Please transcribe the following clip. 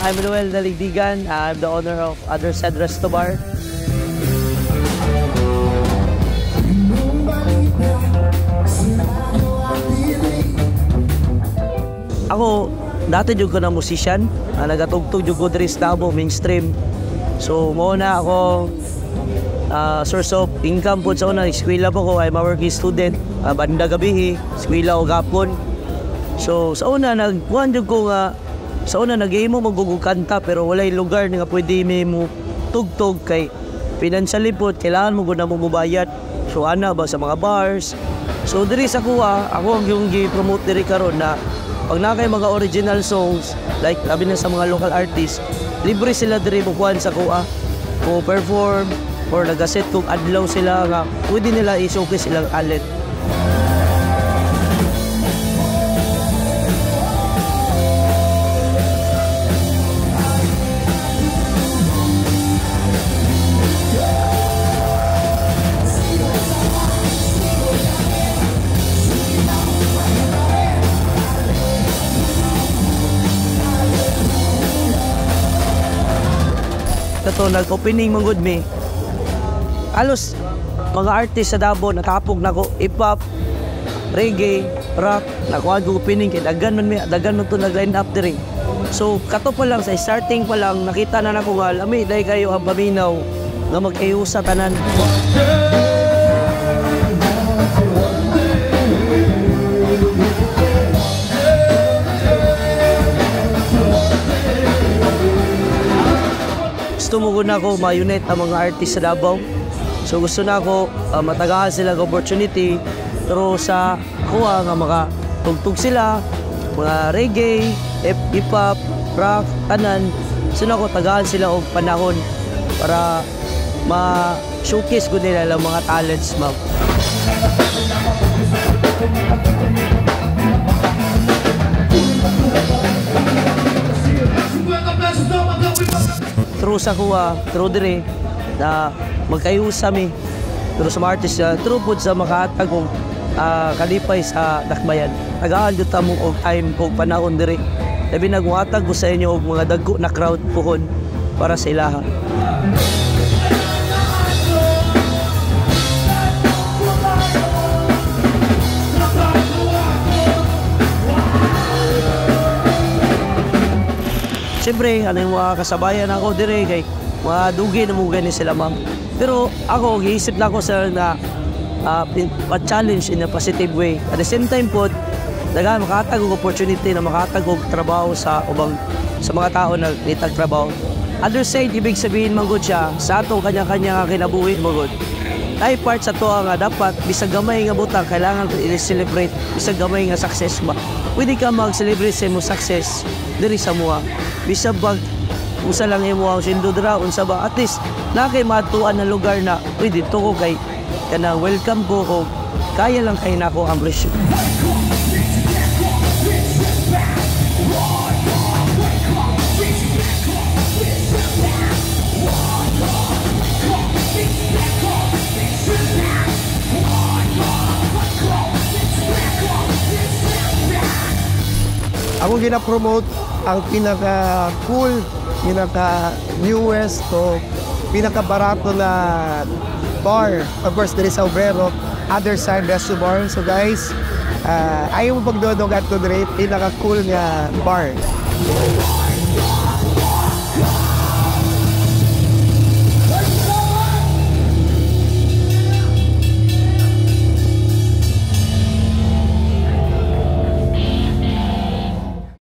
I'm Manuel Daligdigan. I'm the owner of Other Side Resto Bar. Ako, dati jud ko na musician, nagatugtog jud ko diri sa Davao mainstream. So mo na ako source of income po sa una, eskwela po ko, I'm a working student, banda gabi, eskwela o gapon. So sa una nagkuhan jud ko nga sa una nag-imo magugug kanta pero walay lugar nga pwede mo tugtog kay financially po kailangan mo gud na mo mubayad. So ana ba sa mga bars. So diri sa kuha, ako ang yung gi-promote diri karon na pag na kay mga original songs, like labi na sa mga local artists, libre sila diri bukuan sa kuha. Kung perform or nagaset kung adlaw sila nga pwede nila i-showcase silang talent. Ito, nag-opening mong good me. Alos, mga artist sa Davao, nakapog na ko, hip-hop, reggae, rock, nakuha ko opening, kaya dagan man ito nag-line up diri. So, kato pa lang, sa starting pa lang, nakita na ko nga, lami, dahil kayo ang paminaw, nga mag-ayo sa tanan. Gusto mo na ako ma-unite ang mga artist sa Davao. So gusto na ako matagahan sila ng opportunity. Pero sa kuha nga makatugtog sila, mga reggae, hip-hop, rock, tanan. Gusto na ako tagahan sila og panahon para ma-showcase ko nila ang mga talents, ma'am. True sa kuha, true dire na magkayusa mi. Pero sa mga artist, true po sa makahatag kong kalipay sa dakbayan. Tagaan dito mo og time kong panahon dire. Labi nagmuhatag ko sa inyo og mga dagko na crowd pohon para sa ilaha. Siyempre, ano yung mga kasabayan ako dire kay mga dugi na mga ganyan sila, ma'am. Pero ako, giisip na ako sir na pa-challenge in a positive way. At the same time po, makatag og opportunity na makatag og trabaho sa mga tao na nitag trabaho. Other side, ibig sabihin manggod siya sa atong kanya-kanya kinabuhi manggod. Ay part sa to nga dapat bisag gamay nga butang kailangan ko i-celebrate bisag gamay nga success ba. Pwede ka mag-celebrate sa mo success diri sa mua. Bisag bag usa lang imo ang sindudra unsa ba at least na kay matuan na lugar na pwede to ko kay kana welcome ko kaya lang kay nako ang presyo. Ako gina-promote ang pinaka-cool, pinaka-newest, o pinaka-barato na bar. Of course, there is Obrero, Other Side Resto Bar. So guys, ayaw mo pagdodong at to pinaka-cool nga bar.